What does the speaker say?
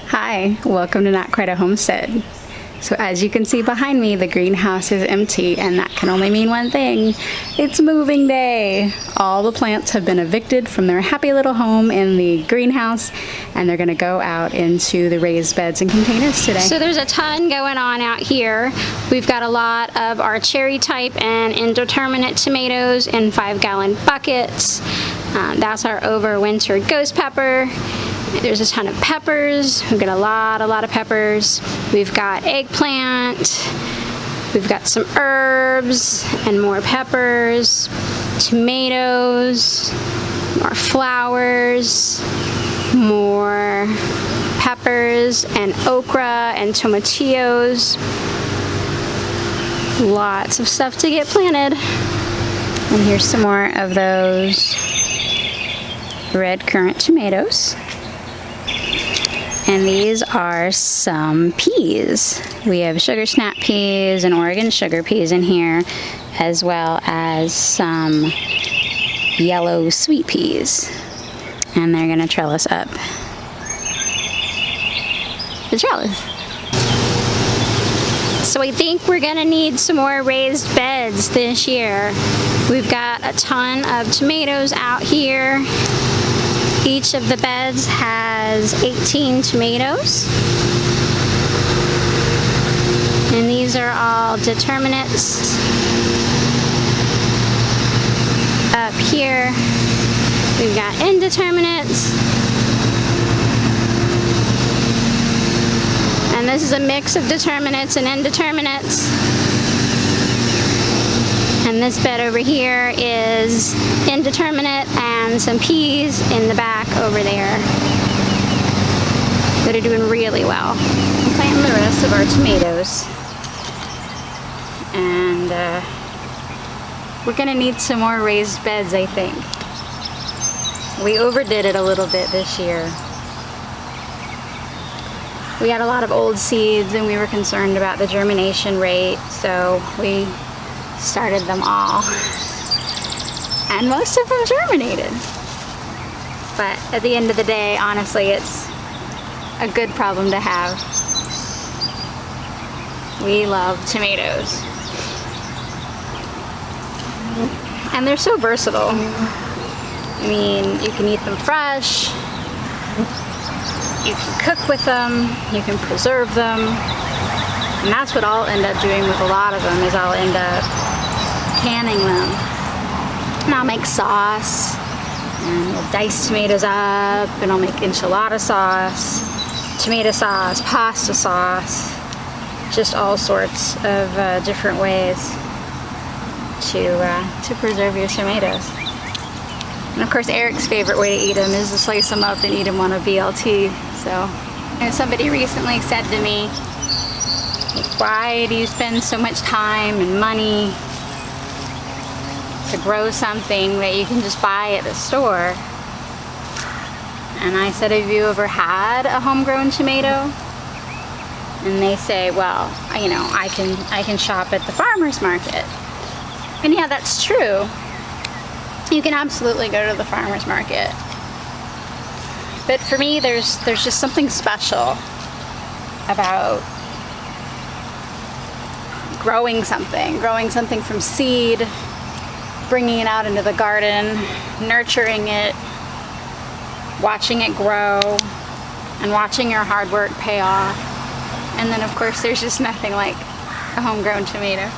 Hi, welcome to Not Quite a Homestead. So as you can see behind me, the greenhouse is empty, and that can only mean one thing. It's moving day! All the plants have been evicted from their happy little home in the greenhouse, and they're gonna go out into the raised beds and containers today. So there's a ton going on out here. We've got a lot of our cherry type and indeterminate tomatoes in 5-gallon buckets. That's our overwintered ghost pepper. There's a ton of peppers. We've got a lot of peppers. We've got eggplant. We've got some herbs and more peppers, tomatoes, more flowers, more peppers and okra and tomatillos. Lots of stuff to get planted. And here's some more of those red currant tomatoes. And these are some peas. We have sugar snap peas and Oregon sugar peas in here, as well as some yellow sweet peas. And they're gonna trellis up the trellis. So I think we're gonna need some more raised beds this year. We've got a ton of tomatoes out here. Each of the beds has 18 tomatoes. And these are all determinates. Up here, we've got indeterminates. And this is a mix of determinates and indeterminates. And this bed over here is indeterminate and some peas in the back over there that are doing really well. I'm planting the rest of our tomatoes. And we're gonna need some more raised beds, I think. We overdid it a little bit this year. We had a lot of old seeds and we were concerned about the germination rate, so we started them all, and most of them germinated. But at the end of the day, honestly, it's a good problem to have. We love tomatoes, and they're so versatile. I mean, you can eat them fresh, you can cook with them, you can preserve them, and that's what I'll end up doing with a lot of them, is I'll end up canning them. And I'll make sauce, and we'll dice tomatoes up, and I'll make enchilada sauce, tomato sauce, pasta sauce, just all sorts of different ways to preserve your tomatoes. And of course, Eric's favorite way to eat them is to slice them up and eat them on a BLT. So, somebody recently said to me, why do you spend so much time and money to grow something that you can just buy at the store? And I said, have you ever had a homegrown tomato? And they say, well, you know, I can shop at the farmer's market. And yeah, that's true. You can absolutely go to the farmer's market. But for me, there's just something special about growing something from seed, bringing it out into the garden, nurturing it, watching it grow, and watching your hard work pay off. And then of course there's just nothing like a homegrown tomato.